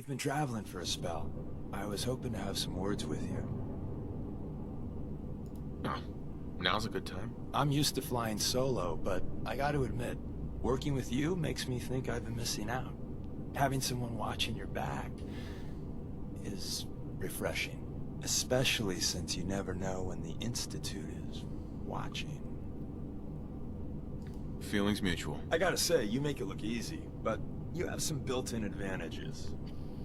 We've been traveling for a spell. I was hoping to have some words with you. Oh, now's a good time. I'm used to flying solo, but I gotta admit, working with you makes me think I've been missing out. Having someone watching your back is refreshing. Especially since you never know when the Institute is watching. Feelings mutual. I gotta say, you make it look easy, but you have some built-in advantages.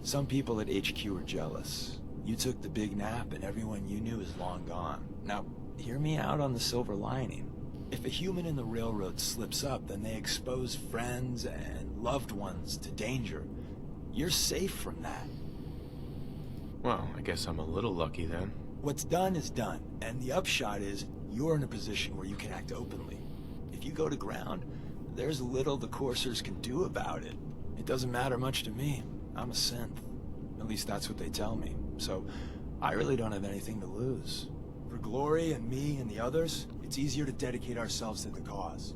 Some people at HQ are jealous. You took the big nap and everyone you knew is long gone. Now, hear me out on the silver lining. If a human in the railroad slips up, then they expose friends and loved ones to danger. You're safe from that. Well, I guess I'm a little lucky then. What's done is done, and the upshot is you're in a position where you can act openly. If you go to ground, there's little the coursers can do about it. It doesn't matter much to me. I'm a synth. At least that's what they tell me. So, I really don't have anything to lose. For Glory and me and the others, it's easier to dedicate ourselves to the cause.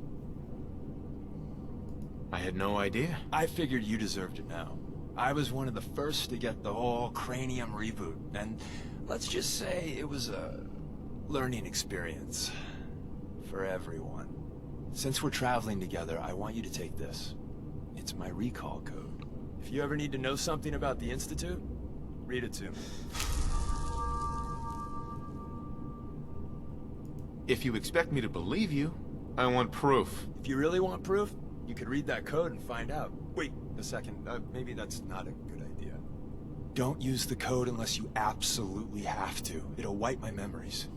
I had no idea. I figured you deserved to know. I was one of the first to get the whole cranium reboot, and let's just say it was a learning experience for everyone. Since we're traveling together, I want you to take this. It's my recall code. If you ever need to know something about the Institute, read it to me. If you expect me to believe you, I want proof. If you really want proof, you could read that code and find out. Wait a second, maybe that's not a good idea. Don't use the code unless you absolutely have to. It'll wipe my memories.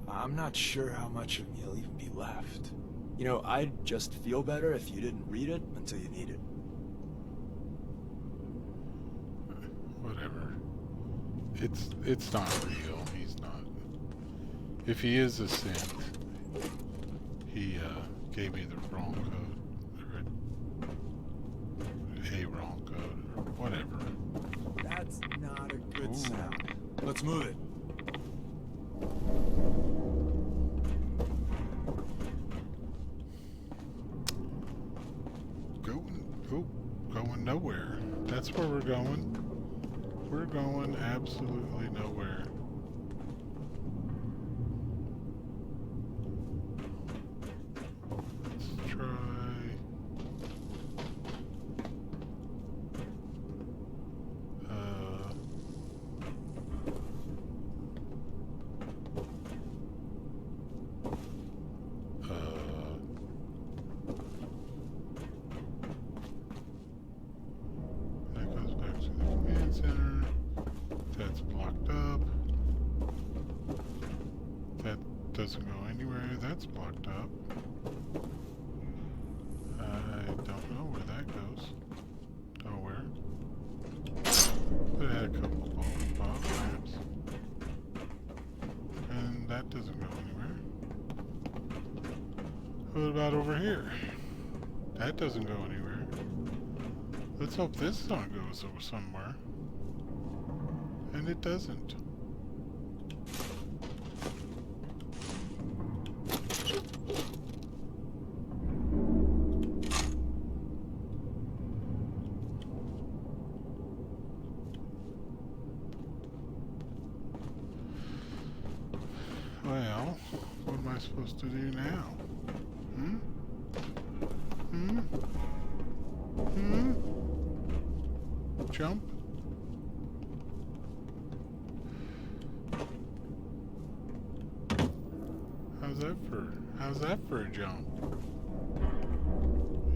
I'm not sure how much of me will even be left. You know, I'd just feel better if you didn't read it until you need it. Whatever. It's not real. He's not. If he is a synth, he gave me the wrong code. Or a wrong code, or whatever. That's not a good sound. Let's move it. Going nowhere. That's where we're going. We're going absolutely nowhere. Let's try. That goes back to the command center. That's blocked up. That doesn't go anywhere. That's blocked up. I don't know where that goes. Nowhere. But it had a couple of bomb ramps. And that doesn't go anywhere. What about over here? That doesn't go anywhere. Let's hope this song goes somewhere. And it doesn't. Well, what am I supposed to do now? Hmm? Hmm? Hmm? Jump? How's that for a jump?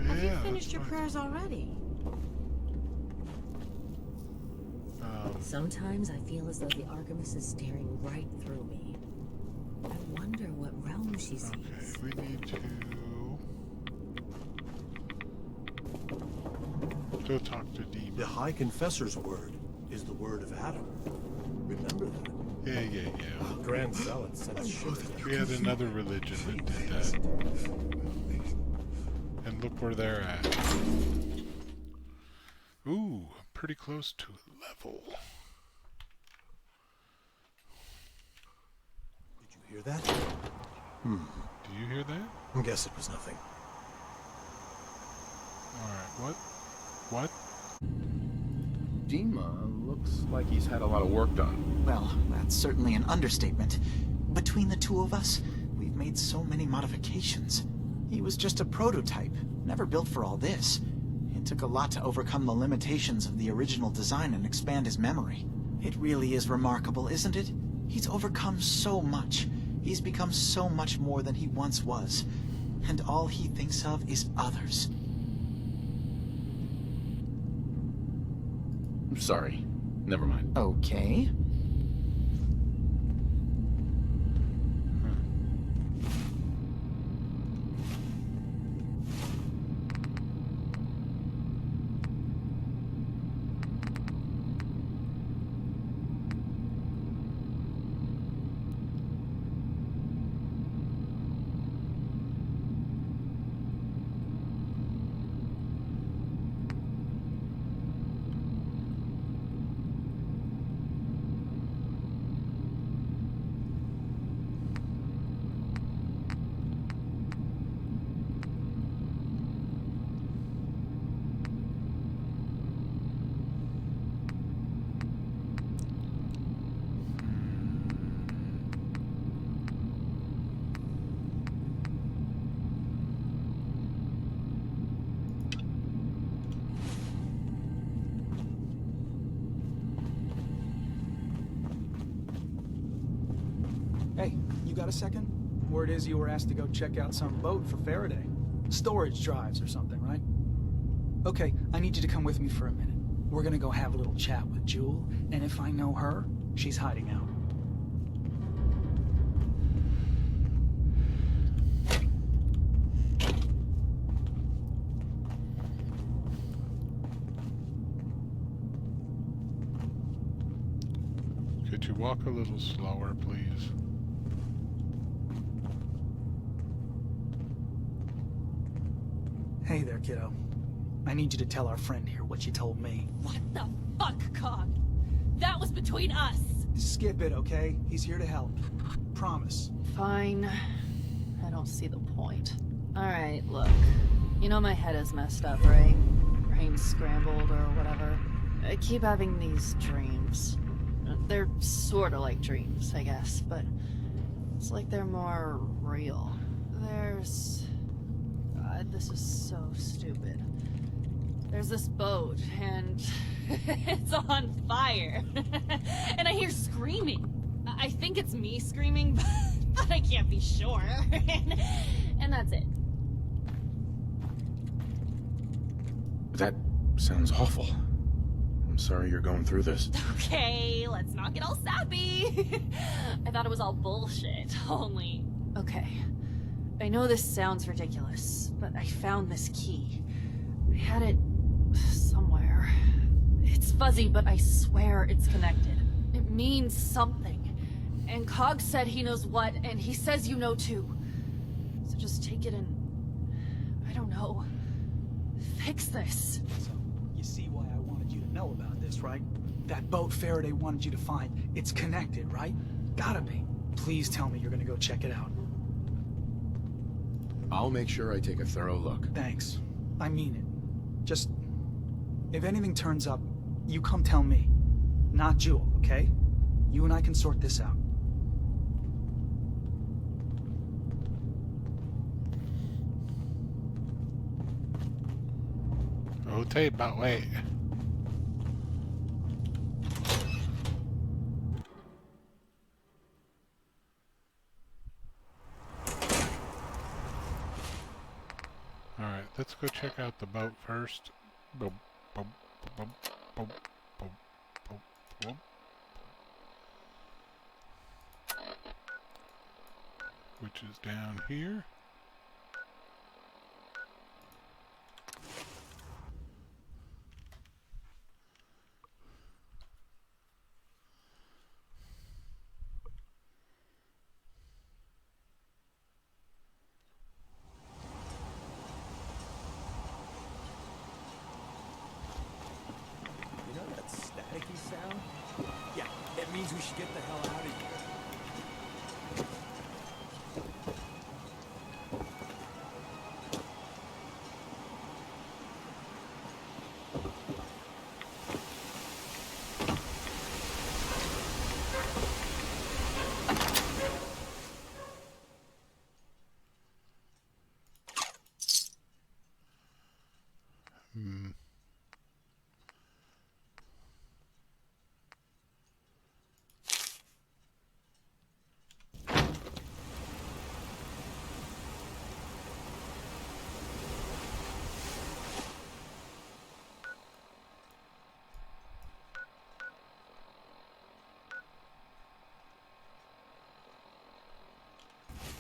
Have you Yeah, finished your that's prayers already? Sometimes I feel as though the Artemis is staring right through me. I wonder what realm she sees. Okay, we need to go talk to Demon. The High Confessor's word is the word of Adam. Remember that. Yeah. Grand Zealot sent us shivers. We had another religion that did that. And look where they're at. Ooh, pretty close to level. Did you hear that? Do you hear that? I guess it was nothing. Alright, what? What? edema. Looks like he's had a lot of work done. Well, that's certainly an understatement. Between the two of us, we've made so many modifications. He was just a prototype, never built for all this. It took a lot to overcome the limitations of the original design and expand his memory. It really is remarkable, isn't it? He's overcome so much. He's become so much more than he once was. And all he thinks of is others. I'm sorry. Never mind. Okay. Hey, you got a second? Word is you were asked to go check out some boat for Faraday. Storage drives or something, right? Okay, I need you to come with me for a minute. We're gonna go have a little chat with Jewel, and if I know her, she's hiding out. Could you walk a little slower, please? Hey there, kiddo. I need you to tell our friend here what you told me. What the fuck, Cog? That was between us! Skip it, okay? He's here to help. Promise. Fine. I don't see the point. Alright, look. You know my head is messed up, right? Brain's scrambled or whatever. I keep having these dreams. They're sorta like dreams, I guess, but it's like they're more real. There's... God, this is so stupid. There's this boat, and it's on fire. And I hear screaming. I think it's me screaming, but I can't be sure. And that's it. That sounds awful. I'm sorry you're going through this. Okay, let's not get all sappy. I thought it was all bullshit, only... Okay. I know this sounds ridiculous, but I found this key. I had it... somewhere. It's fuzzy, but I swear it's connected. It means something. And Cog said he knows what, and he says you know too. So just take it and... I don't know. Fix this. So, you see why I wanted you to know about this, right? That boat Faraday wanted you to find. It's connected, right? Gotta be. Please tell me you're gonna go check it out. I'll make sure I take a thorough look. Thanks. I mean it. Just... if anything turns up, you come tell me. Not Jewel, okay? You and I can sort this out. Okay, but wait. Alright, let's go check out the boat first. Boom, boom, boom, boom, boom, boom, boom. Which is down here. You know that staticky sound? Yeah, it means we should get the hell out of here.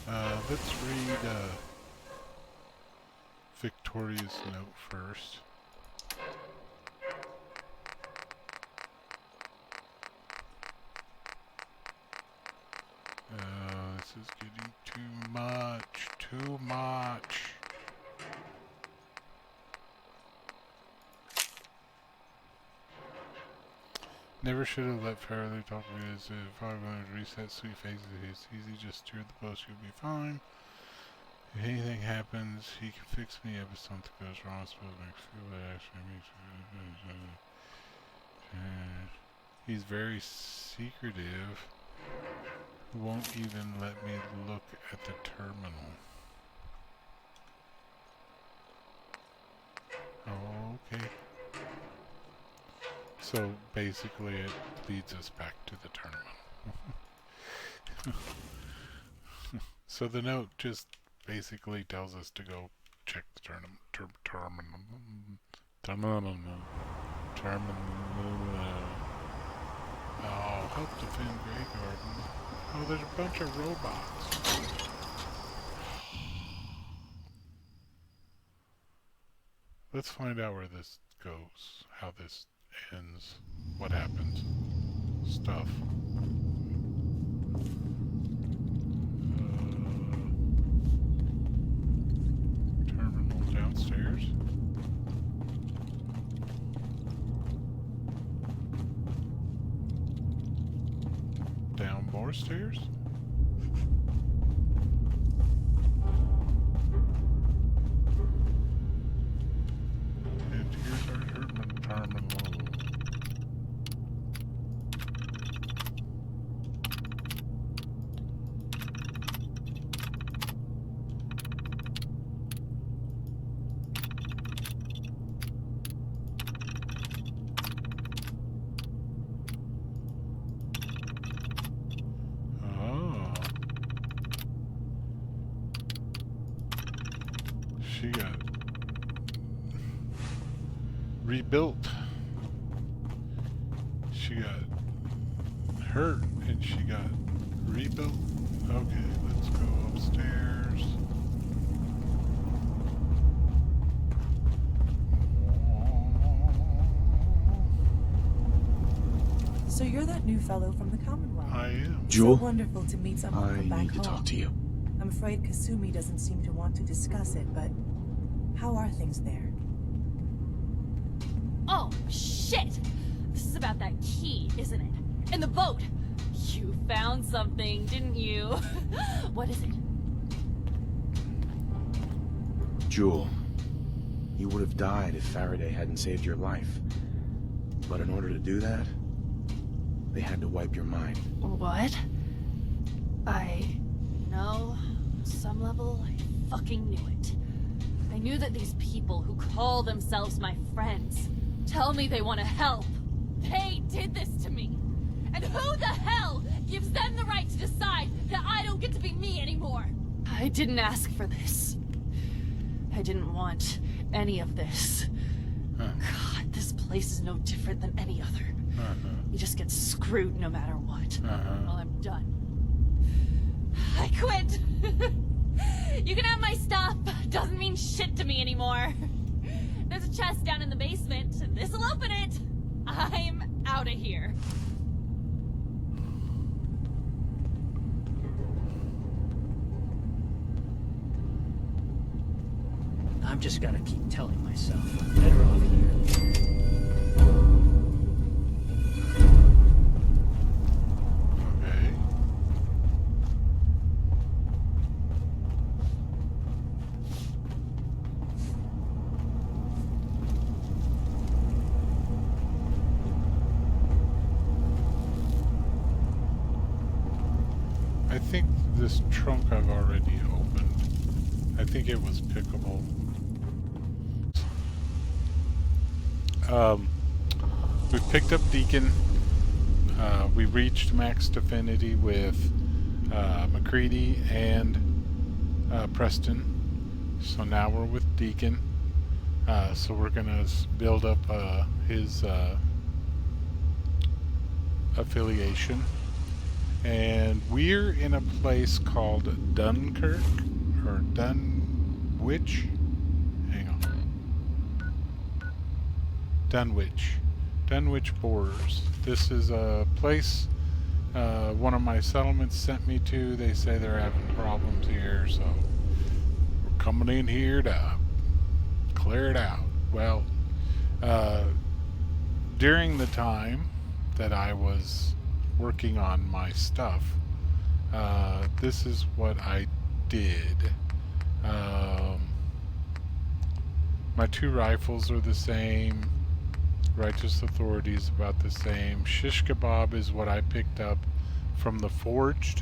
Let's read Victoria's note first. This is getting too much. Too much. Never should have let Faraday talk to me this. If I'm going to reset sweet faces, it's easy. Just steer the bus, you'll be fine. If anything happens, he can fix me up if something goes wrong. I'm supposed to make feel that actually makes he's very secretive. Won't even let me look at the terminal. Oh, okay. So basically it leads us back to the terminal. So the note just basically tells us to go check the terminal. Oh, help defend Grey Garden. Oh, there's a bunch of robots. Let's find out where this goes, how this ends, what happens. Stuff. Terminal downstairs. Down more stairs. And here's our terminal. She got rebuilt. She got hurt and she got rebuilt. Okay, let's go upstairs. So you're that new fellow from the Commonwealth. I am. Jewel, So wonderful to meet someone I from back need to home. talk to you. I'm afraid Kasumi doesn't seem to want to discuss it, but how are things there? Oh, shit! This is about that key, isn't it? And the boat! You found something, didn't you? What is it? Jewel, you would have died if Faraday hadn't saved your life. But in order to do that, they had to wipe your mind. What? No. On some level, I fucking knew it. I knew that these people who call themselves my friends tell me they want to help. They did this to me. And who the hell gives them the right to decide that I don't get to be me anymore? I didn't ask for this. I didn't want any of this. God, this place is no different than any other. You just get screwed no matter what. Well, I'm done. I quit. You can have my stuff. Doesn't mean shit to me anymore. There's a chest down in the basement. This'll open it. I'm out of here. I'm just gonna keep telling myself I'm better off here. Okay. I think this trunk I've already opened. I think it was pickable. We picked up Deacon. We reached max affinity with McCready and Preston. So now we're with Deacon. So we're gonna build up his affiliation. And we're in a place called Dunkirk, or Dunwich. Hang on. Dunwich. Dunwich Borders. This is a place one of my settlements sent me to. They say they're having problems here, so we're coming in here to clear it out. Well, during the time that I was working on my stuff, this is what I did. My 2 rifles are the same. Righteous Authority is about the same. Shish Kebab is what I picked up from the Forged.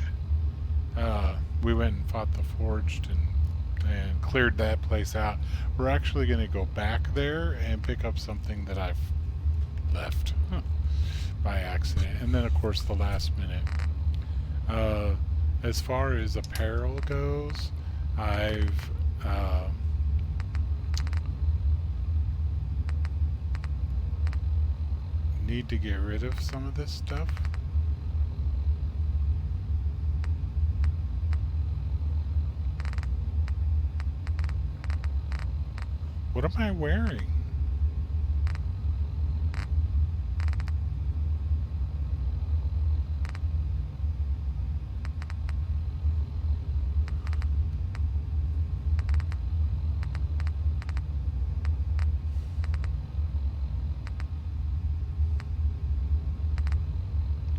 We went and fought the Forged and cleared that place out. We're actually going to go back there and pick up something that I've left by accident. And then, of course, the last minute. As far as apparel goes, I've need to get rid of some of this stuff. What am I wearing?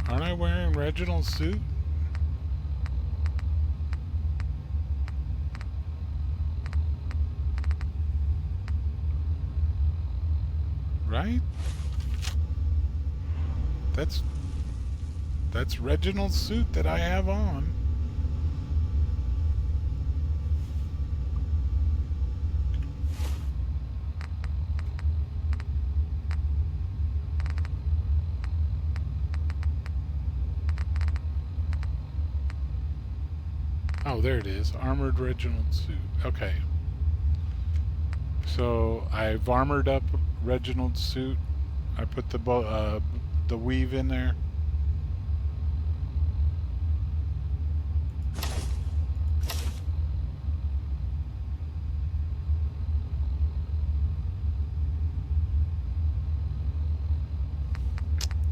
Aren't I wearing Reginald's suit? Right? That's Reginald's suit that I have on. Oh, there it is. Armored Reginald suit. Okay. So I've armored up Reginald's suit. I put the weave in there.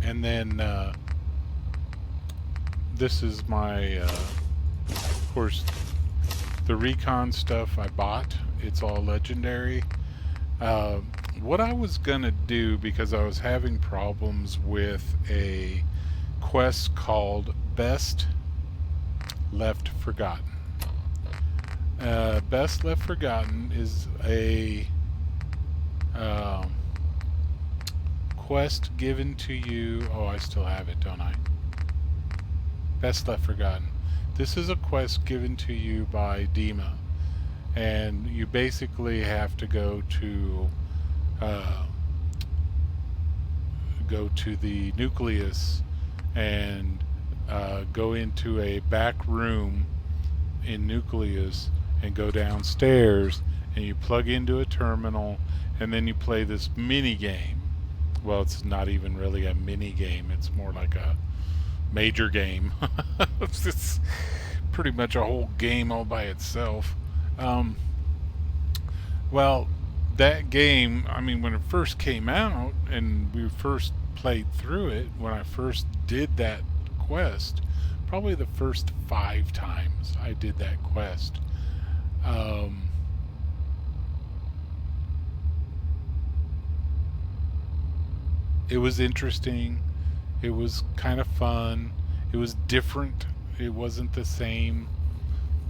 And then this is my of course, the recon stuff I bought. It's all legendary. What I was gonna do, because I was having problems with a quest called Best Left Forgotten. Best Left Forgotten is a quest given to you. Oh, I still have it, don't I? Best Left Forgotten. This is a quest given to you by Dima, and you basically have to go to the nucleus and go into a back room in nucleus and go downstairs, and you plug into a terminal, and then you play this mini game. Well, it's not even really a mini game, it's more like a major game. It's pretty much a whole game all by itself. Well, that game, I mean, when it first came out and we first played through it, when I first did that quest, probably the first 5 times I did that quest, it was interesting. It was kind of fun. It was different. It wasn't the same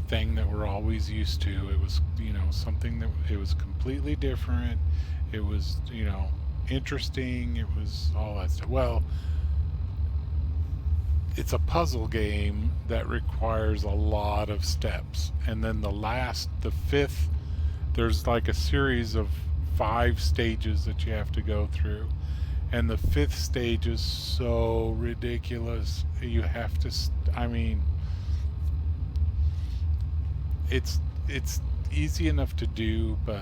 thing that we're always used to. It was, you know, something that it was completely different. It was, you know, interesting. It was all that stuff. Well, it's a puzzle game that requires a lot of steps. And then the fifth, there's like a series of 5 stages that you have to go through. And the 5th stage is so ridiculous. You have to, I mean, it's easy enough to do, but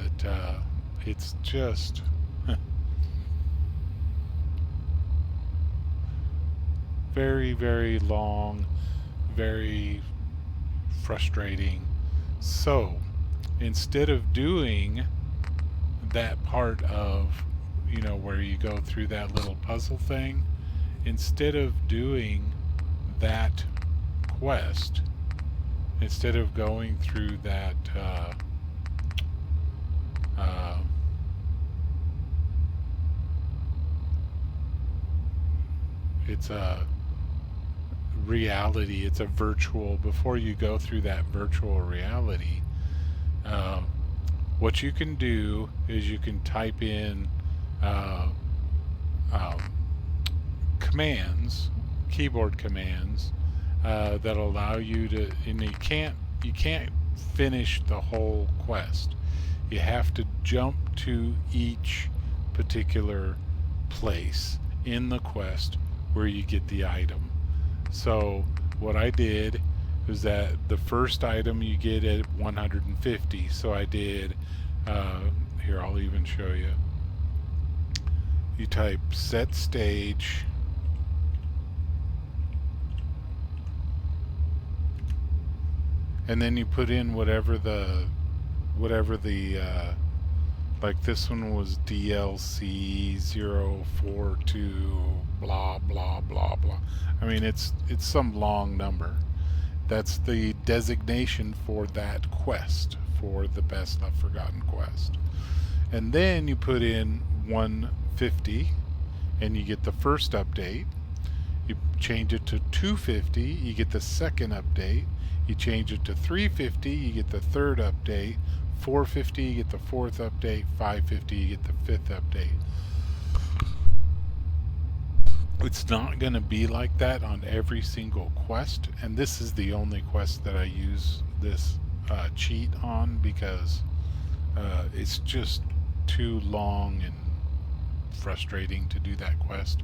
it's just Very, very long, very frustrating. So, instead of doing that part of, you know, where you go through that little puzzle thing, instead of doing that quest, instead of going through that it's a reality, it's a virtual, before you go through that virtual reality, what you can do is you can type in commands, keyboard commands, that allow you to, and you can't finish the whole quest. You have to jump to each particular place in the quest where you get the item. So what I did was that the first item you get at 150. So I did, here I'll even show you. You type set stage, and then you put in whatever the like this one was DLC 042 blah blah blah blah. I mean, it's some long number. That's the designation for that quest, for the Best Left Forgotten quest. And then you put in 150 and you get the first update. You change it to 250, you get the second update. You change it to 350, you get the third update. 450, you get the fourth update. 550, you get the fifth update. It's not going to be like that on every single quest, and this is the only quest that I use this cheat on, because it's just too long and frustrating to do that quest.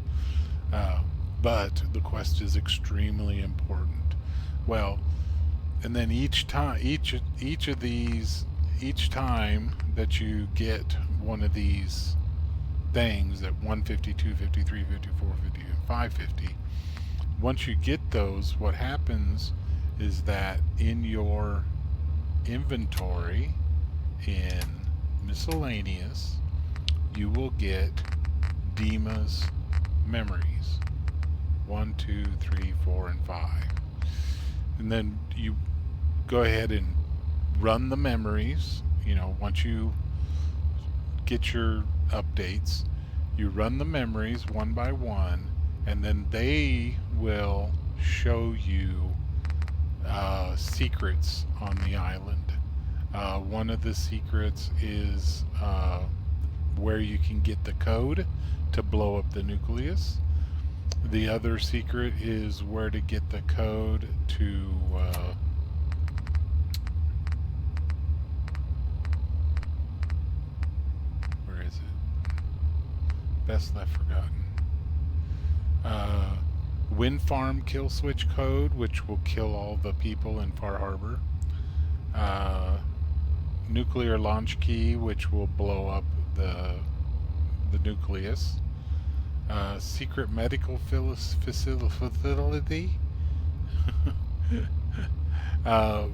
But the quest is extremely important. Well, and then each time that you get one of these things at 150, 250, 350, 450, and 550, once you get those, what happens is that in your inventory in miscellaneous, you will get Dima's memories. 1, 2, 3, 4, and 5. And then you go ahead and run the memories. You know, once you get your updates, you run the memories one by one, and then they will show you secrets on the island. One of the secrets is where you can get the code to blow up the nucleus. The other secret is where to get the code to where is it? Best Left Forgotten. Wind farm kill switch code, which will kill all the people in Far Harbor. Nuclear launch key, which will blow up the nucleus. Secret medical facility,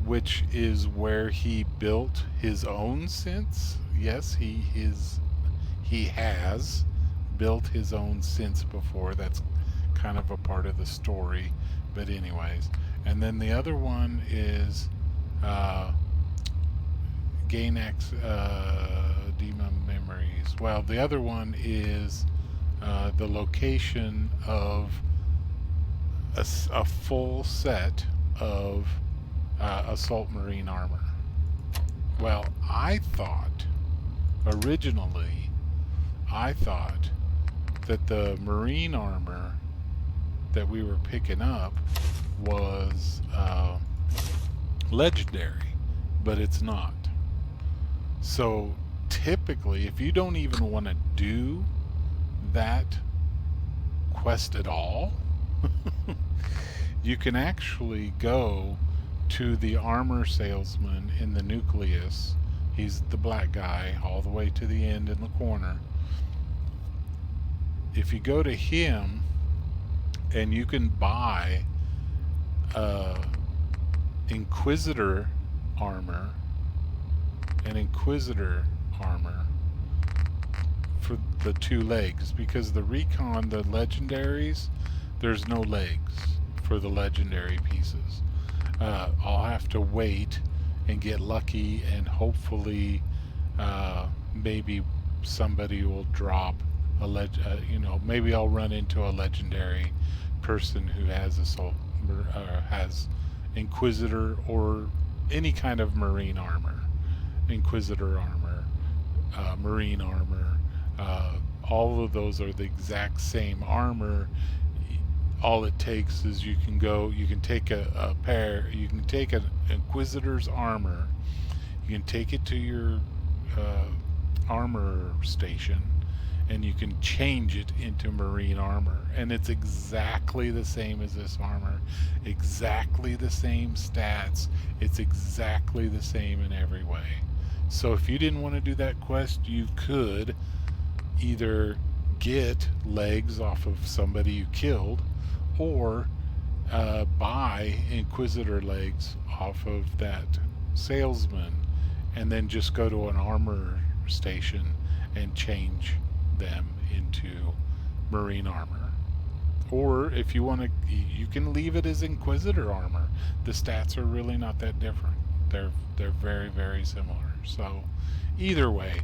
which is where he built his own synths. Yes, he has built his own synths before. That's kind of a part of the story, but anyways. And then the other one is gain Dima memories. Well, the other one is the location of a full set of assault marine armor. Well, originally I thought that the marine armor that we were picking up was legendary, but it's not. So typically, if you don't even want to do that quest at all, you can actually go to the armor salesman in the nucleus. He's the black guy all the way to the end in the corner. If you go to him and you can buy Inquisitor armor and Inquisitor armor for the 2 legs, because the recon, the legendaries, there's no legs for the legendary pieces. I'll have to wait and get lucky, and hopefully maybe somebody will drop a you know, maybe I'll run into a legendary person who has has Inquisitor or any kind of Marine armor, Inquisitor armor, Marine armor. All of those are the exact same armor. All it takes is you can take a pair, you can take an Inquisitor's armor, you can take it to your armor station, and you can change it into Marine armor, and it's exactly the same as this armor, exactly the same stats, it's exactly the same in every way. So if you didn't want to do that quest, you could either get legs off of somebody you killed, or buy Inquisitor legs off of that salesman, and then just go to an armor station and change them into Marine armor. Or if you want to, you can leave it as Inquisitor armor. The stats are really not that different. They're very, very similar. So either way,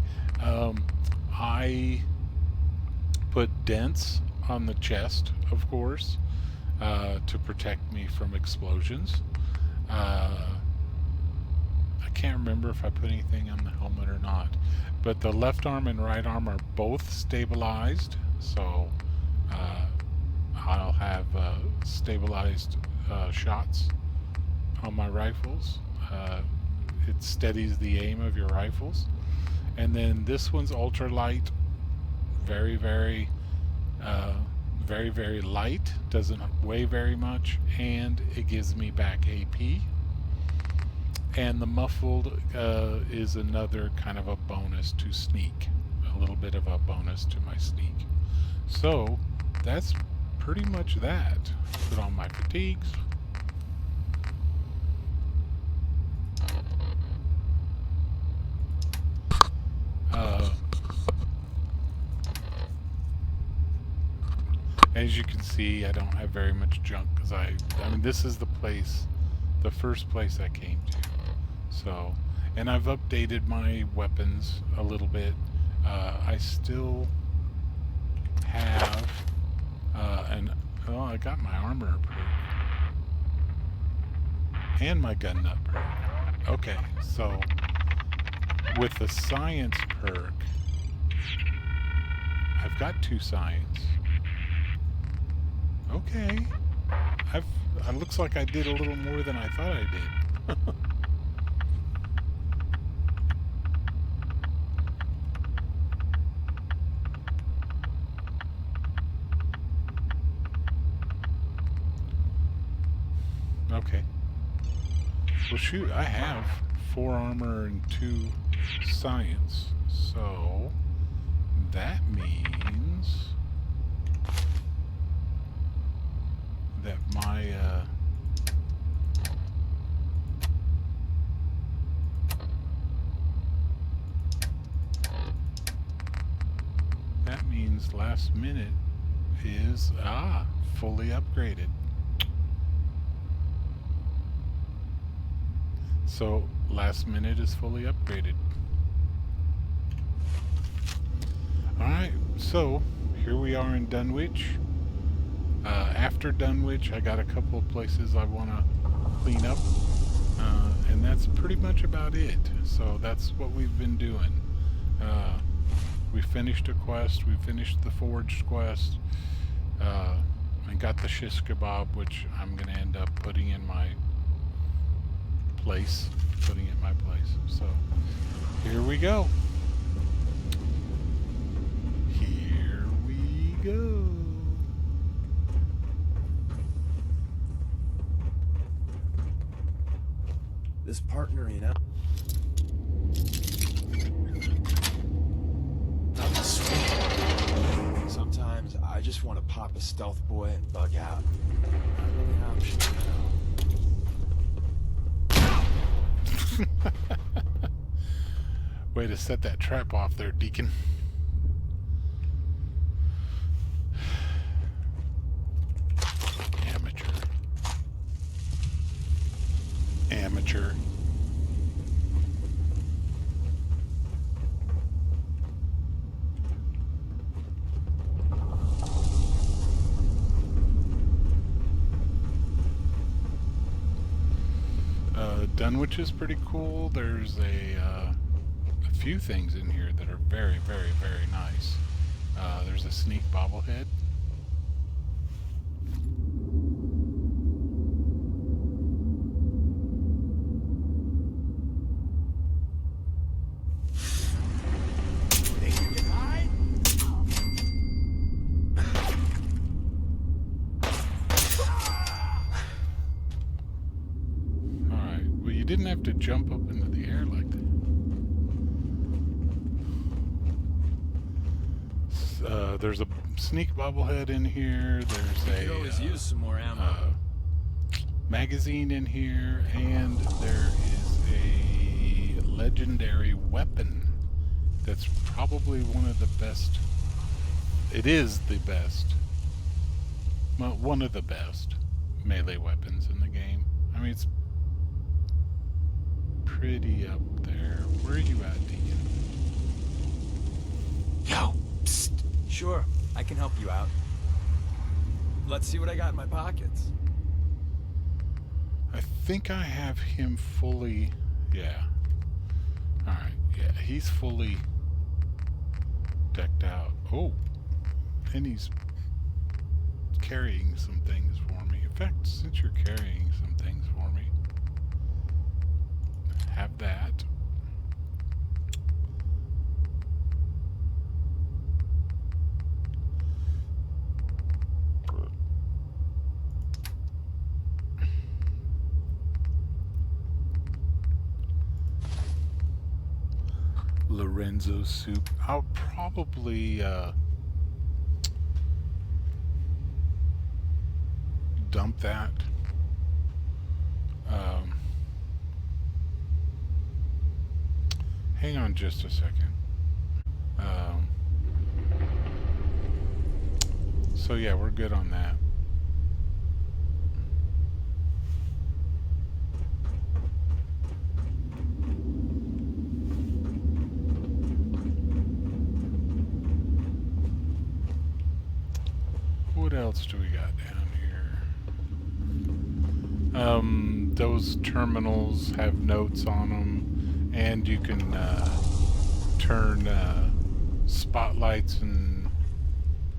I put dents on the chest, of course, to protect me from explosions. I can't remember if I put anything on the helmet or not, but the left arm and right arm are both stabilized, so I'll have stabilized shots on my rifles. It steadies the aim of your rifles. And then this one's ultra light, very, very light, doesn't weigh very much, and it gives me back AP. And the muffled is another kind of a bonus to sneak, a little bit of a bonus to my sneak. So that's pretty much that. Put on my fatigues. As you can see, I don't have very much junk, because I mean, this is the place, the first place I came to. So, and I've updated my weapons a little bit. I still have oh, I got my armor perk and my gun nut perk. Okay, so with the science perk, I've got 2 science. Okay, it looks like I did a little more than I thought I did. Okay. Well, shoot, I have 4 armor and 2 science, so that means that my that means last minute is fully upgraded. So last minute is fully upgraded. Alright, so here we are in Dunwich. After Dunwich, I got a couple of places I want to clean up, and that's pretty much about it. So that's what we've been doing. We finished a quest, we finished the forged quest, and got the shish kebab, which I'm going to end up putting in my place. So here we go. Here we go. This partner, you know. Sometimes I I just want to pop a stealth boy and bug out. Not really an option now. Way to set that trap off there, Deacon. Amateur. Amateur. Dunwich is pretty cool. There's a few things in here that are very, very, very nice. There's a sneak bobblehead. Didn't have to jump up into the air like that. There's a sneak bobblehead in here. There's a could always use some more ammo. Magazine in here, and there is a legendary weapon that's probably one of the best. It is the best. Well, one of the best melee weapons in the game. I mean, it's pretty up there. Where are you at, Deacon? Yo, psst. Sure, I can help you out. Let's see what I got in my pockets. I think I have him fully... Yeah. Alright, yeah, he's fully decked out. Oh, and he's carrying some things for me. In fact, since you're carrying some things for me, have that. Lorenzo soup. I'll probably dump that. Hang on just a second. So yeah, we're good on that. What else do we got down here? Those terminals have notes on them, and you can turn spotlights and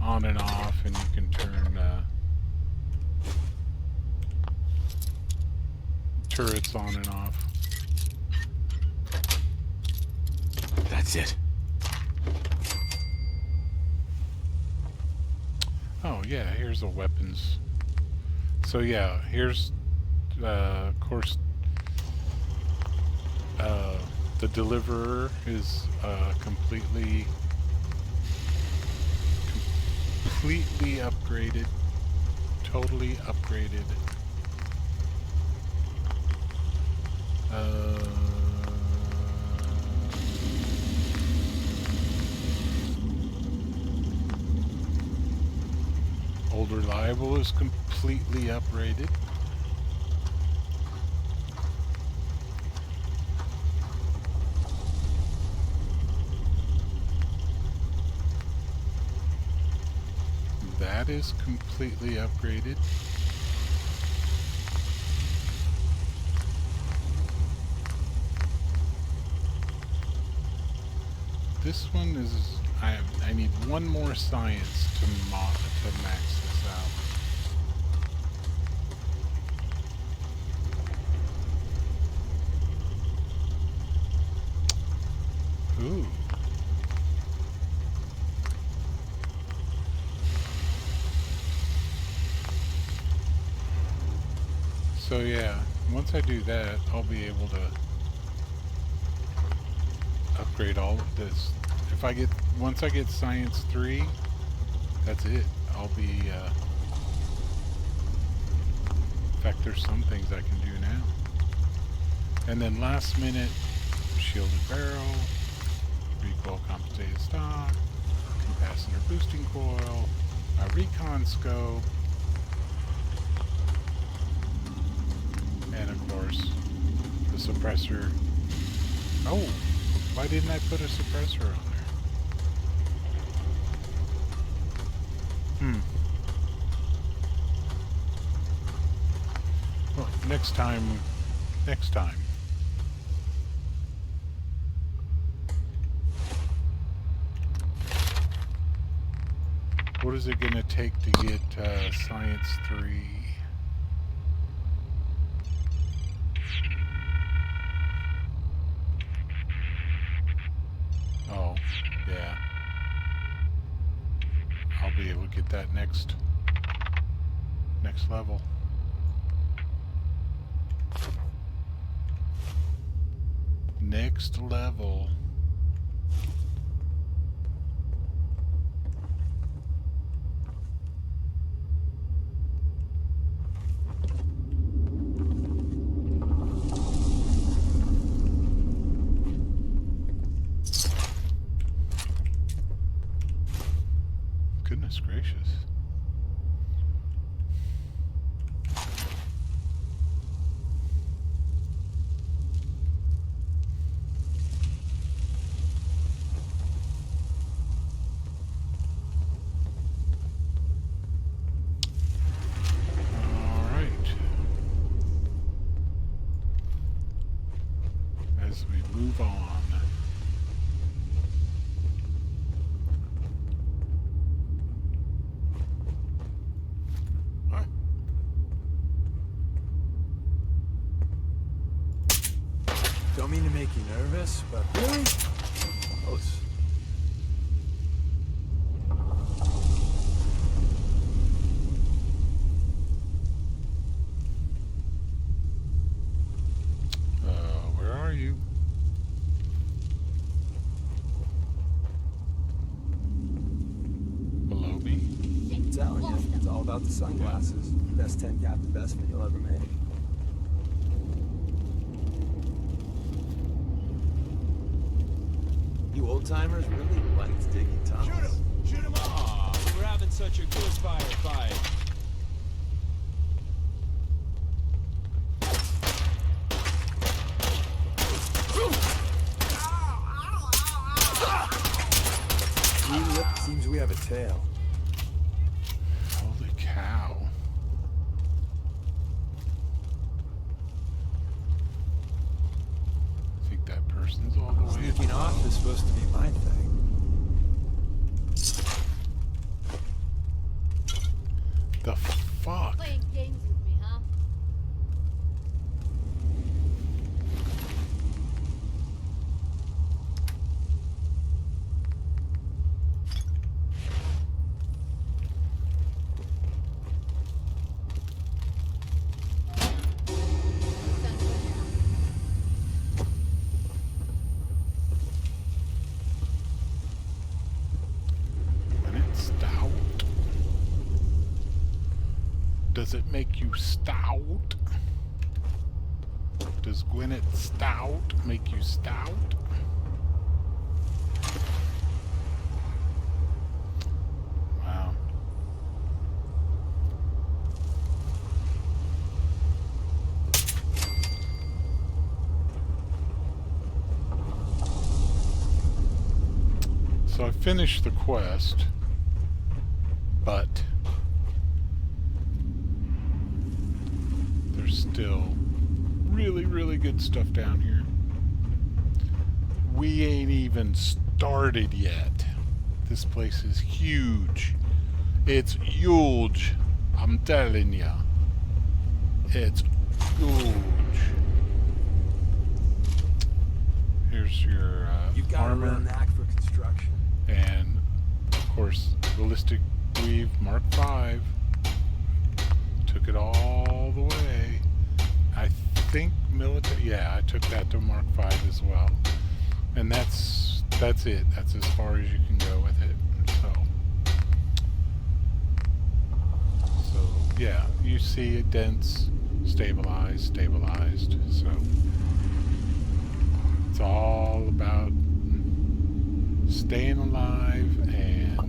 on and off, and you can turn turrets on and off. That's it. Oh yeah, here's the weapons. So yeah, here's of course the deliverer is completely upgraded, totally upgraded. Old Reliable is completely upgraded. That is completely upgraded. This one is... I need one more science to max this out. Ooh. So yeah, once I do that, I'll be able to upgrade all of this. If I get, once I get Science 3, that's it. I'll be, in fact, there's some things I can do now. And then last minute, shielded barrel, recoil compensated stock, capacitor boosting coil, a recon scope, and of course, the suppressor. Oh, why didn't I put a suppressor on there? Well, next time. What is it gonna take to get Science 3? Oh, yeah. I'll be able to get that next level. Next level. Goodness gracious. All right. As we move on. Don't mean to make you nervous, but really? Close. Where are you? Below me? I'm telling you, it's all about the sunglasses. Best 10 cap investment you'll ever make. You old-timers really liked digging tunnels. Shoot him! Shoot him up! Aw, we were having such a good firefight. Seems we have a tail. Holy cow. I think that person's all the way. Sneaking off is supposed to be my thing. The fuck? Playing games with me, huh? Does it make you stout? Does Gwyneth Stout make you stout? Wow. So I finished the quest, but there's still really, really good stuff down here. We ain't even started yet. This place is huge. It's huge. I'm telling ya. It's huge. Here's your You've got a armor. real knack for construction. And, of course, ballistic weave Mark V. Took it all the way. I think military. Yeah, I took that to Mark V as well. And that's it. That's as far as you can go with it. So, yeah, you see it dense, stabilized, stabilized. So it's all about staying alive and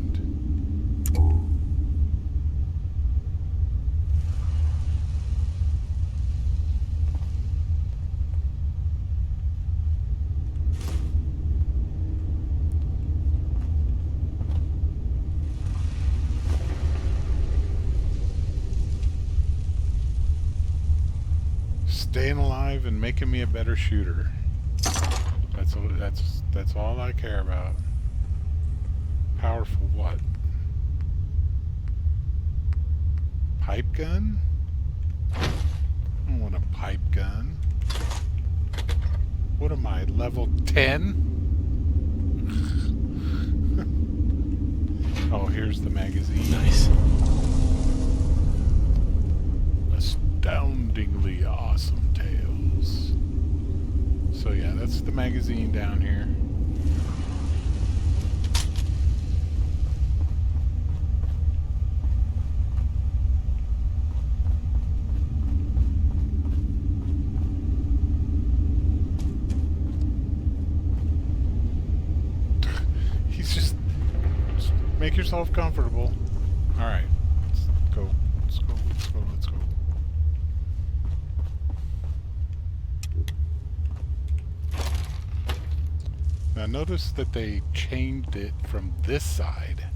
staying alive and making me a better shooter. That's all I care about. Powerful what? Pipe gun? I don't want a pipe gun. What am I, level 10? Oh, here's the magazine. Nice. Astoundingly awesome tales. So yeah, that's the magazine down here. He's just make yourself comfortable. Alright, let's go. Let's go, let's go, let's go. Now notice that they changed it from this side.